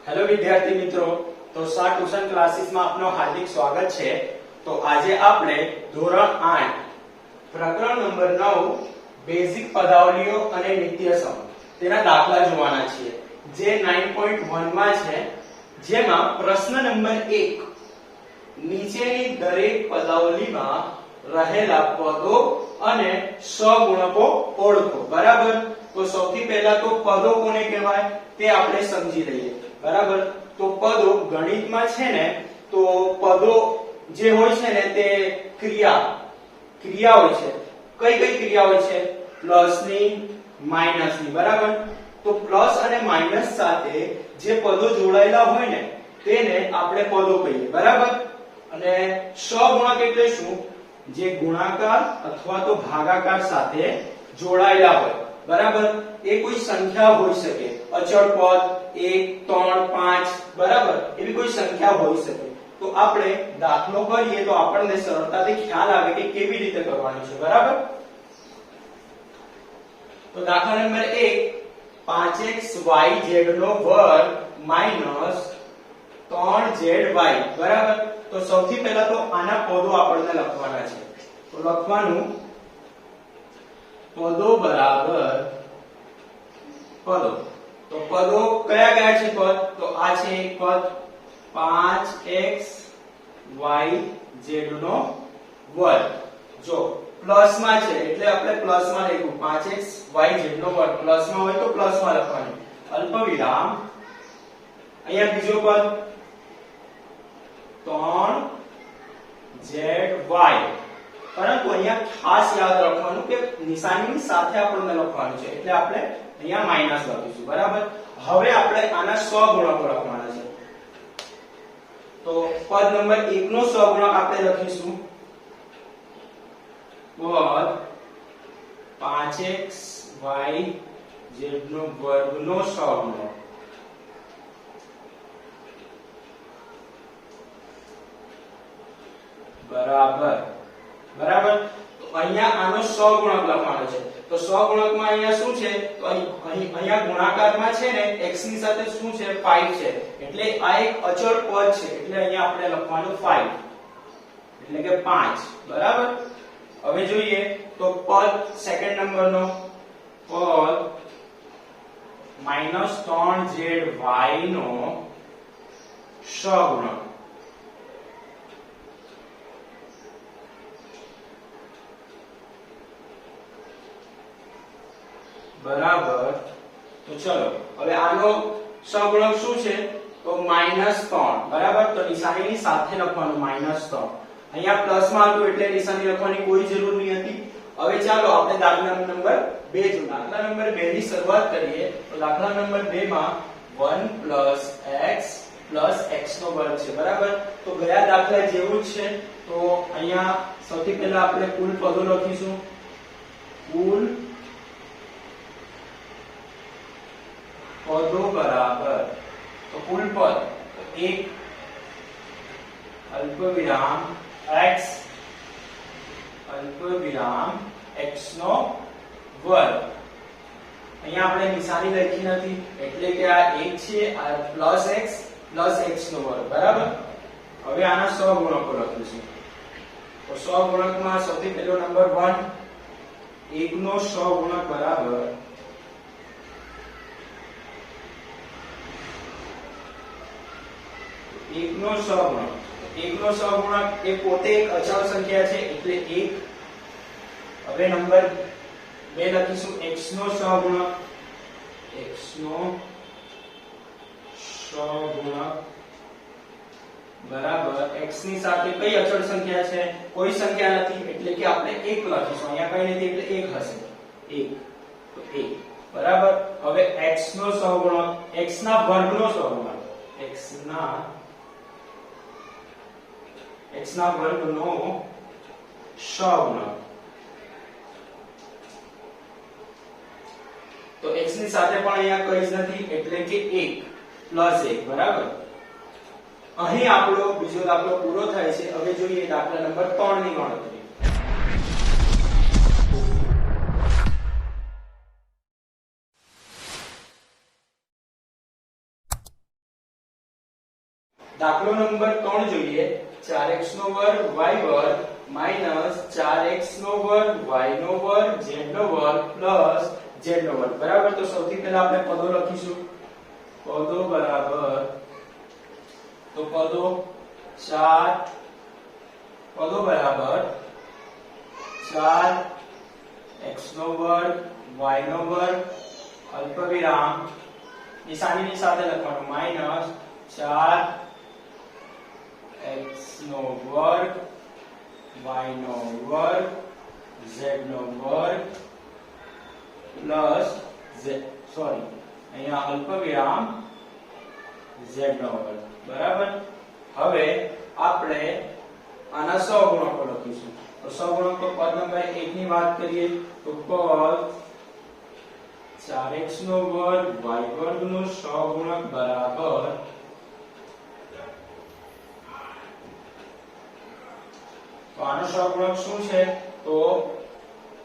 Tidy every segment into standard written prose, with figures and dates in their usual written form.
Hello વિદ્યાર્થી મિત્રો, તો સા ટ્યુશન ક્લાસીસ માં આપનું હાર્દિક સ્વાગત છે। તો આજે આપણે ધોરણ 8 પ્રકરણ નંબર 9 બેઝિક પદાવલીઓ અને નિત્યસમ તેના દાખલા જોવાના છીએ, જે 9.1 માં છે, જેમાં પ્રશ્ન નંબર 1 નીચેની દરેક પદાવલીમાં રહેલા પદો અને સહગુણકો ઓળખો। બરાબર, તો સૌથી પહેલા તો પદો કોને કહેવાય તે આપણે સમજી લઈએ। બરાબર, તો પદો ગણિતમાં છે ને, તો પદો જે હોય છે ને તે ક્રિયા હોય છે। કઈ કઈ ક્રિયા હોય છે? પ્લસ ની, માઈનસ ની। બરાબર, તો પ્લસ અને માઈનસ સાથે જે પદો જોડાયેલા હોય ને તેને આપણે પદો કહીએ। બરાબર, અને સહગુણક એટલે શું? જે ગુણાકાર અથવા તો ભાગાકાર સાથે જોડાયેલા હોય। બરાબર, એ કોઈ સંખ્યા હોઈ શકે, અચળ પદ 1 3 5, બરાબર, એવી કોઈ સંખ્યા હોઈ શકે। તો આપણે દાખલો કરીએ તો આપણને સરળતાથી ખ્યાલ આવે કે કેવી રીતે કરવાનું છે। બરાબર, તો દાખલા નંબર 1 5xyz નો વર્ગ માઈનસ 3zy। બરાબર, તો સૌથી પહેલા તો આના પદો આપણને લખવાના છે। તો લખવાનું પદો બરાબર પદો। તો પદો કયા કયા છે પદ? તો આ છે એક પદ 5xyz નો વર્ગ। જો પ્લસ માં છે એટલે આપણે પ્લસ માં લખ્યું 5xyz નો વર્ગ, પ્લસ માં હોય તો પ્લસ માં લખવાનું, અલ્પવિરામ। અહીંયા બીજો પદ 3zy, પરંતુ અહીંયા ખાસ યાદ રાખવાનું કે નિશાનીની સાથે આપણને લખવાનું છે, એટલે આપણે અહીંયા માઈનસ લખીશું। બરાબર, હવે આપણે આના સહગુણકો લખવાના છે। તો પદ નંબર 1 નો સહગુણક આપણે લખીશું પદ 5xyz નો વર્ગ નો સહગુણક। બરાબર, તો અહીંયા આનો સહગુણક લખવાનો છે। તો સહગુણકમાં અહીંયા શું છે? તો અહીંયા ગુણાકારમાં છે ને x ની સાથે શું છે? 5 છે, એટલે આ એક અચળ પદ છે, એટલે અહીંયા આપણે લખવાનું 5, એટલે કે 5। બરાબર, હવે જોઈએ તો પદ સેકન્ડ નંબરનો પદ -3zy નો સહગુણક। બરાબર, તો ચલો હવે આનો સહગુણક શું છે? તો -3। બરાબર, તો નિશાનીની સાથે લખવાનું -3। અહીંયા પ્લસ માં હતું એટલે નિશાની લખવાની કોઈ જરૂર નહીં હતી। હવે ચાલો આપણે દાખલા નંબર 2 જો દાખલા નંબર 2 ની શરૂઆત કરીએ। તો દાખલા નંબર 2 માં 1 + x નો વર્ગ છે। બરાબર, તો ગયા દાખલા જેવું જ છે। તો અહીંયા સૌથી પહેલા આપણે કુલ પદો લખીશું, કુલ પદો બરાબર, તો કુલ પદ 1 અલ્પવિરામ x અલ્પવિરામ x નો વર્ગ। અહીંયા આપણે નિશાની લખી નથી એટલે કે આ 1 છે, આ +x + x નો વર્ગ। બરાબર, હવે આના સહગુણકો લખીશું। તો સહગુણકમાં સૌથી પહેલો નંબર 1, 1 નો સહગુણક બરાબર 1 નો સહગુણક। 1 નો સહગુણક એ પોતે એક અચળ સંખ્યા છે એટલે 1। હવે નંબર 2 લખીશું x નો સહગુણક, x નો સહગુણક બરાબર x ની સાથે કઈ અચળ સંખ્યા છે? કોઈ સંખ્યા નથી એટલે કે આપણે 1 લખીશું। અહીંયા કઈ નથી એટલે 1 હશે, 1, તો 1। બરાબર, હવે x નો સહગુણક, x ના વર્ગનો સહગુણક, x ના વર્ગનો સહગુણક। તો x ની સાથે પણ અહીંયા કઈ જ નથી એટલે કે 1 + 1। બરાબર, અહીં આપણો બીજો દાખલો પૂરો થાય છે। હવે જોઈએ દાખલા નંબર 3 ની ગણતરી। દાખલો નંબર 3 જોઈએ 4x નો વર્ગ y વર્ગ માઈનસ 4x નો વર્ગ y નો વર્ગ z નો વર્ગ પ્લસ z નો વર્ગ બરાબર. તો સૌથી પહેલા આપણે પદો લખીશું. પદો બરાબર તો પદો 4 પદો બરાબર 4x નો વર્ગ y નો વર્ગ અલ્પવિરામ નિશાનીની સાથે લખવાનું માઈનસ 4x નો વર્ગ y નો વર્ગ z નો વર્ગ પ્લસ અહીંયા અલ્પવિરામ z નો વર્ગ બરાબર. હવે આપણે આના સહગુણકો લખીશું. તો સહગુણકો પદ નંબર 1 ની વાત કરીએ તો પદ 4x નો વર્ગ y વર્ગ નો સહગુણક બરાબર તો આનો સહગુણક શું છે તો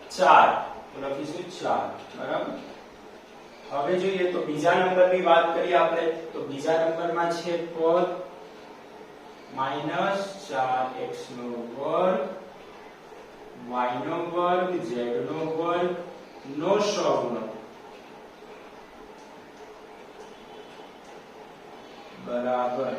4 તો લખીશું 4 બરાબર. હવે જોઈએ તો બીજા નંબરની વાત કરીએ આપણે તો બીજા નંબરમાં છે પદ -4x નો વર્ગ y નો વર્ગ z નો વર્ગ નો સહગુણક બરાબર.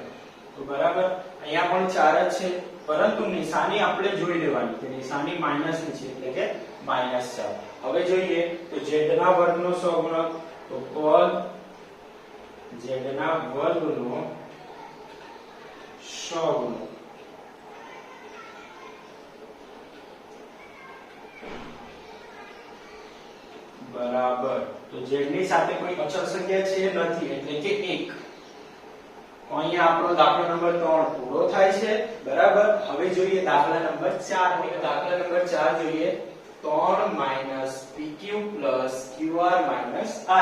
તો બરાબર અહીંયા પણ 4 જ છે પરંતુ નિશાની આપણે જોઈ લેવાની કે નિશાની માઈનસ ની છે એટલે કે -4. હવે જોઈએ તો z ના વર્ગનો સહગુણક તો પદ z ના વર્ગનો સહગુણક બરાબર. તો z ની સાથે કોઈ અચળ સંખ્યા છે નથી એટલે કે 1. અહીંયા આપણો દાખલો નંબર 3 પૂરો થાય છે બરાબર. હવે જોઈએ દાખલા નંબર 4. તો દાખલા નંબર 4 જોઈએ 3 pq qr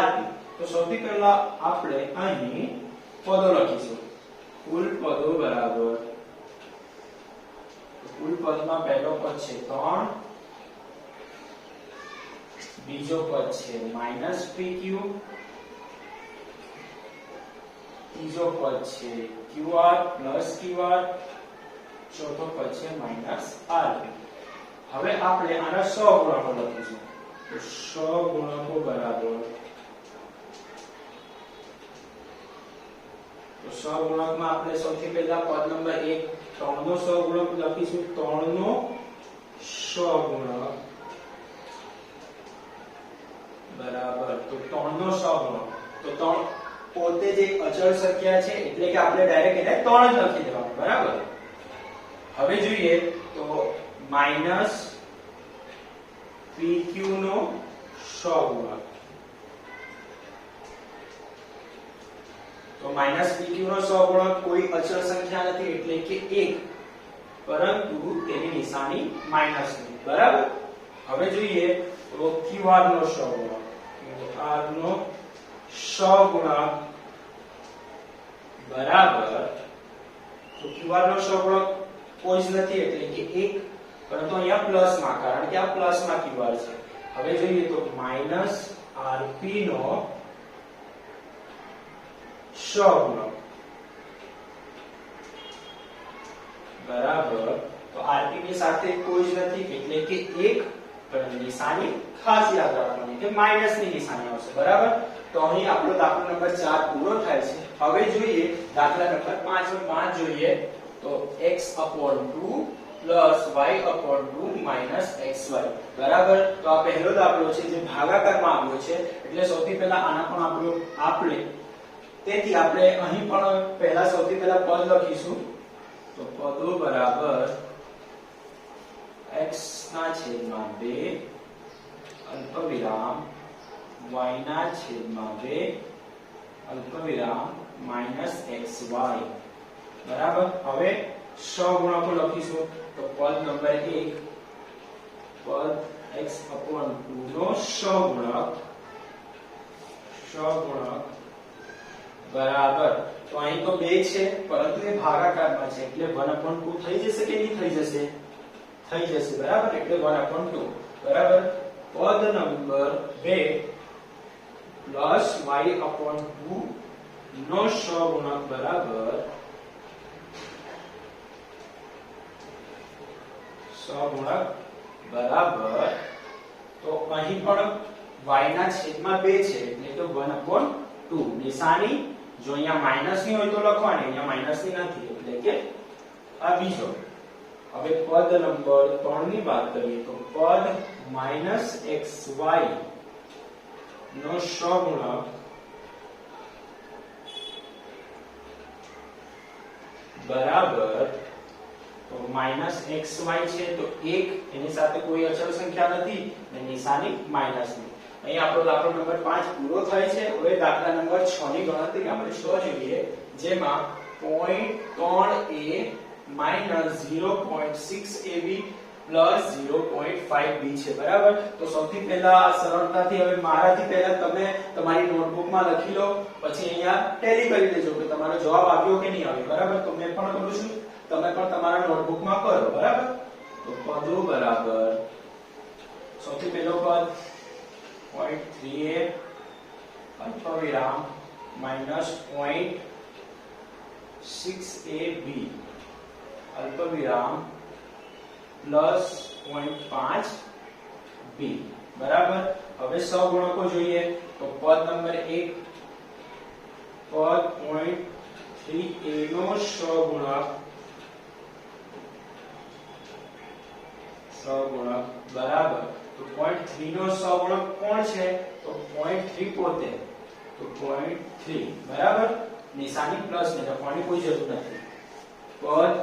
rp. તો સૌથી પહેલા આપણે અહીં પદો લખીશું. કુલ પદો બરાબર કુલ પદમાં પહેલો પદ છે 3 બીજો પદ છે -pq ત્રીજો પદ છે qr qr ચોથો પદ છે -rp. હવે આપણે આના સહગુણકો લખીશું. તો સહગુણકો બરાબર તો સહગુણકમાં આપણે સૌથી પહેલા પદ નંબર 1 3 નો સહગુણક લખીશું. 3 નો સહગુણક બરાબર તો 3 નો સહગુણક તો 3 પોતે જે અચળ સંખ્યા છે એટલે કે આપણે ડાયરેક્ટ એને 3 જ લખી દેવાનું બરાબર. હવે જોઈએ તો -pq નો સહગુણક તો -pq નો સહગુણક કોઈ અચળ સંખ્યા નથી એટલે કે 1 પરંતુ તેની નિશાની માઈનસ ની બરાબર. હવે જોઈએ તો qr નો સહગુણક qr નો સહગુણક બરાબર તો qr નો સહગુણક કોઈ જ નથી એટલે કે 1 પરંતુ અહીંયા પ્લસ માં કારણ કે આ પ્લસ માં qr છે. હવે જોઈએ તો -rp નો સહગુણક બરાબર તો rp ની સાથે કોઈ જ નથી એટલે કે 1 પણ નિશાની ખાસ યાદ રાખવાની કે માઈનસ ની નિશાની આવશે બરાબર. તો અહીં આપણો દાખલો નંબર 4 પૂરો થાય છે. હવે જોઈએ દાખલા નંબર 5 જોઈએ તો x/2 y/2 xy બરાબર. તો આ પહેલો દાખલો છે જે ભાગાકારમાં આવ્યો છે એટલે સૌથી પહેલા આના પણ આપણે તેથી આપણે અહીં પણ પહેલા સૌથી પહેલા પદ લખીશું. તો પદો બરાબર x ના છેદમાં 2 અલ્પવિરામ y ના છેદમાં 2 અલ્પવિરામ -xy બરાબર. હવે સહગુણકો લખીશું. તો પદ નંબર 1 પદ x/2 નો સહગુણક બરાબર તો અહીં તો 2 છે પરંતુ એ ભાગાકારમાં છે એટલે 1/2 થઈ જશે કે નહીં થઈ જશે થઈ જશે બરાબર એટલે 1/2 બરાબર. પદ નંબર 2 y/2 નો સહગુણક બરાબર સહગુણક બરાબર તો અહીં પણ y ના છેદમાં 2 છે એટલે કે 1/2 નિશાની જો અહીંયા માઈનસ ની હોય તો લખવાની અહીંયા માઈનસ ની નથી એટલે કે આ બીજો હવે પદ નંબર 3 ની વાત કરીએ તો પદ -xy નો સહગુણક બરાબર તો -xy છે તો 1 એની સાથે કોઈ અચળ સંખ્યા નથી અને નિશાની માઈનસ ની અહીં આપણો દાખલો નંબર 5 પૂરો થાય છે હવે દાખલા નંબર 6 ની ગણતરી આપણે શું જોઈએ જેમાં 0.3a -0.6ab 0.5b છે બરાબર તો સૌથી પહેલા સરળતાથી હવે મારાથી પહેલા તમે તમારી નોટબુકમાં લખી લો પછી અહીંયા ટેલી કરી લેજો કે તમારો જવાબ આવ્યો કે નહીં આવ્યો બરાબર તો મેં પણ કરું છું તમે પણ તમારા નોટબુકમાં કરો બરાબર તો પદો બરાબર સૌથી પહેલો પદ 0.3a અલ્પવિરામ -0.6ab અલ્પવિરામ +0.5b બરાબર હવે સહગુણકો જોઈએ તો પદ નંબર 1 પદ 0.3a નો સહગુણક બરાબર તો 0.3 નો સહગુણક કોણ છે તો 0.3 પોતે તો 0.3 બરાબર નિશાની પ્લસ ને લખવાની કોઈ જરૂર નથી પદ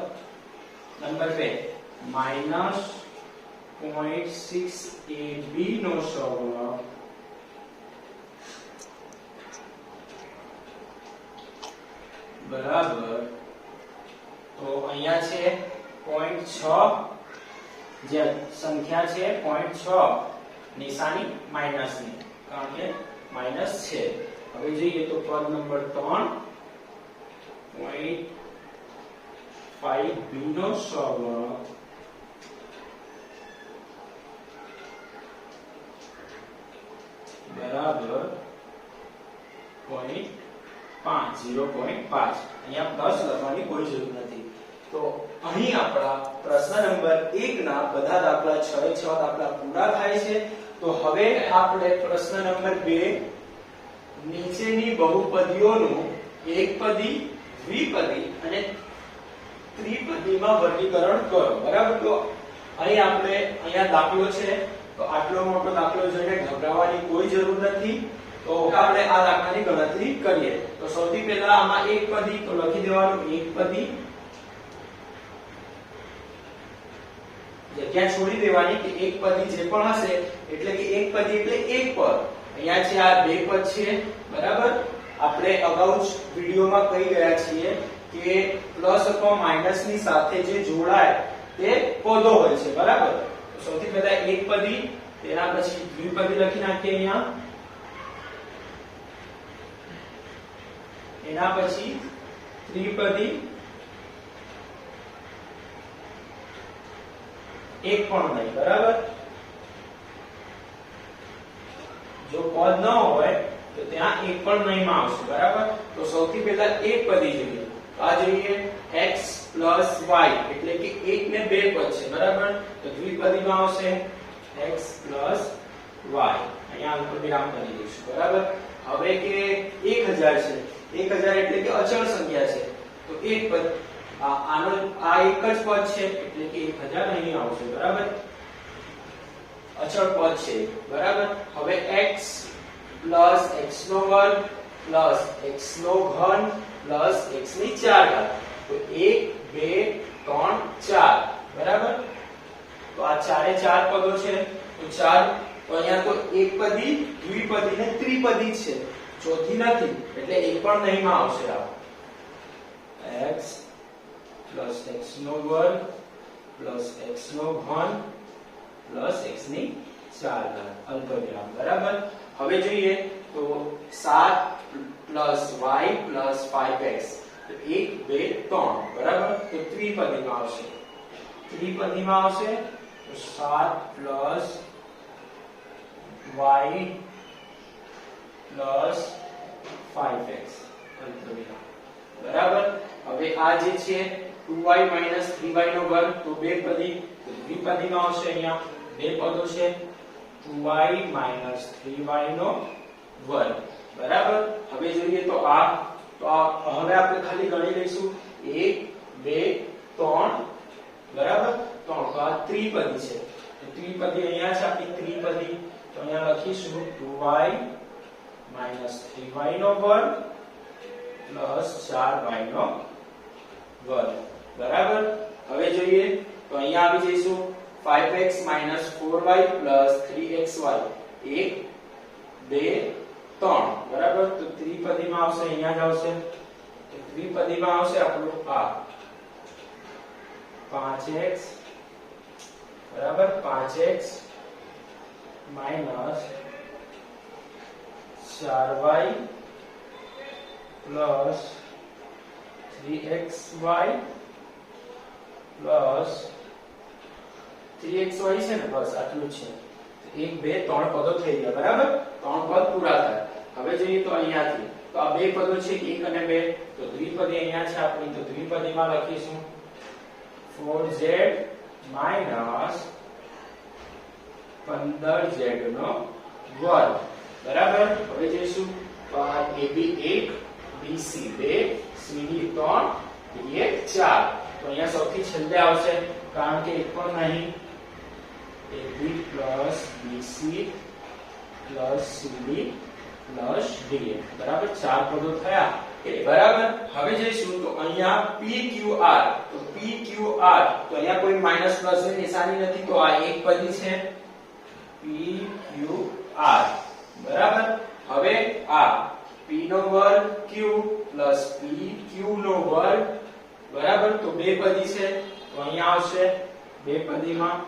નંબર 2 -0.6ab નો સહગુણક બરાબર તો અહીંયા છે 0.6 જે સંખ્યા છે 0.6 નિશાની માઈનસ ની કારણ કે માઈનસ છે હવે જોઈએ તો પદ નંબર 3 0.5b નો સહગુણક બરાબર 0.5 અહીંયા પ્લસ લખવાની કોઈ જરૂર નથી તો અહીં આપણા પ્રશ્ન નંબર 1 ના બધા દાખલા 6 દાખલા પૂરા થાય છે તો હવે આપણે પ્રશ્ન નંબર 2 નીચેની બહુપદીઓનું એકપદી દ્વિપદી અને ત્રિપદીમાં વર્ગીકરણ કરો બરાબર તો અહીં આપણે અહીંયા દાખલો છે તો આટલો મોટો દાખલો જોઈને ગભરાવાની કોઈ જરૂર નથી તો આપણે આ દાખલાની ગણતરી કરીએ તો સૌથી પહેલા આમાં એકપદી તો લખી દેવાનું એકપદી જગ્યા છોડી દેવાની કે એકપદી જે પણ હશે એટલે કે એકપદી એટલે એક પદ અહીંયા છે આ બે પદ છે બરાબર આપણે અગાઉ જ વિડિયોમાં કહી ગયા છીએ કે પ્લસ અથવા માઈનસ ની સાથે જે જોડાય તે પદો હોય છે બરાબર તો સૌથી પહેલા એકપદી તેના પછી દ્વિપદી લખી નાખીએ અહીંયા એના પછી ત્રિપદી એક પણ નહીં બરાબર જો પદ ન હોય તો ત્યાં એક પણ નહીં માં આવશે બરાબર તો સૌથી પહેલા એક પદી જોઈએ તો આ જોઈએ x + y એટલે કે 1 ને 2 પદ છે બરાબર તો દ્વિપદીમાં આવશે x + y અહીંયા અલ્પવિરામ કરી દઈશું બરાબર હવે કે 1000 છે 1000 એટલે કે અચળ સંખ્યા છે તો એક પદ આનો આ એક જ પદ છે એટલે કે 1000 અહીં આવશે બરાબર અચળ પદ છે બરાબર હવે x + x² + x³ + x⁴ તો 1 2 3 4 બરાબર તો આ ચારે ચાર પદો છે તો ચાર તો અહીંયા તો એકપદી દ્વિપદી ને ત્રિપદી છે ચોથી નથી એટલે એક પણ નહીં માં આવશે આ x + x² + x³ + x⁴ અલ્પવિરામ બરાબર હવે જોઈએ તો 7 + y + 5x તો 1 2 3 બરાબર તો ત્રિપદીમાં આવશે તો 7 + y + 5x અલ્પવિરામ બરાબર હવે આ જે છે 2y 3y નો વર્ગ તો બે પદી દ્વિપદીમાં આવશે અહીંયા બે પદો છે 2y 3y નો વર્ગ બરાબર હવે જોઈએ તો હવે આપણે ખાલી ગણી લઈશું 1 2 3 બરાબર 3 તો આ ત્રિપદી છે તો ત્રિપદી અહીંયા છે આપણી ત્રિપદી તો અહીંયા લખીશું 2y 3y નો વર્ગ પ્લસ 4y નો વર્ગ બરાબર હવે જોઈએ તો અહીંયા આવી જઈશું 5x 4y 3xy 1 2 3 બરાબર તો ત્રિપદીમાં આવશે અહીંયા જ આવશે તો ત્રિપદીમાં આવશે આપણું આ 5x બરાબર 5x 4y 3xy 3xy છે ને બસ આટલું છે 1 2 3 પદો થઈ ગયા બરાબર 3 પદ પૂરા થાય હવે જોઈએ તો અહીંયાથી તો આ બે પદો છે 1 અને 2 તો દ્વિપદી અહીંયા છે આપણી તો દ્વિપદીમાં લખીશું 4z 15z નો વર્ગ બરાબર હવે જઈશું તો આ AB 1 BC 2 CD 3 DE 4 તો અહીંયા સૌથી છેલ્લે આવશે કારણ કે એક પણ નહીં AB plus BC plus CD plus DE બરાબર ચાર પદો થયા બરાબર હવે જઈશું તો અહીંયા PQR તો PQR તો અહીંયા કોઈ માઈનસ પ્લસ ની નિશાની નથી તો આ એક પદી છે PQR બરાબર હવે આ P નો વર્ગ Q પ્લસ PQ નો વર્ગ બરાબર તો બે પદી છે તો અહીંયા આવશે બે પદીમાં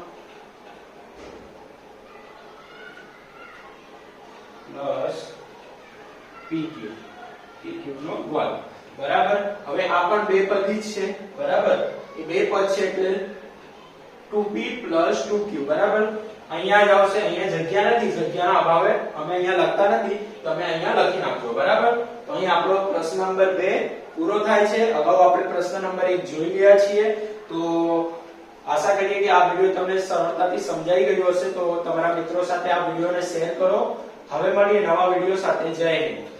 પ્લસ PQ નો વર્ગ બરાબર હવે આ પણ બે પદી છે બરાબર એ બે પદ છે એટલે 2p 2q બરાબર અહીંયા જ આવશે અહીંયા જગ્યા નથી જગ્યાના અભાવે અમે અહીંયા લખતા નથી તમે અહીંયા લખી નાખજો બરાબર તો અહીં આપણો પ્રશ્ન નંબર 2 પૂરો થાય છે અગાઉ આપણે પ્રશ્ન નંબર 1 જોઈ ગયા છીએ તો આશા કરીએ કે આ વિડિયો તમને સરળતાથી સમજાઈ ગયો હશે તો તમારા મિત્રો સાથે આ વિડિયોને શેર કરો હવે મળીએ નવા વિડિયો સાથે જય હિન્દ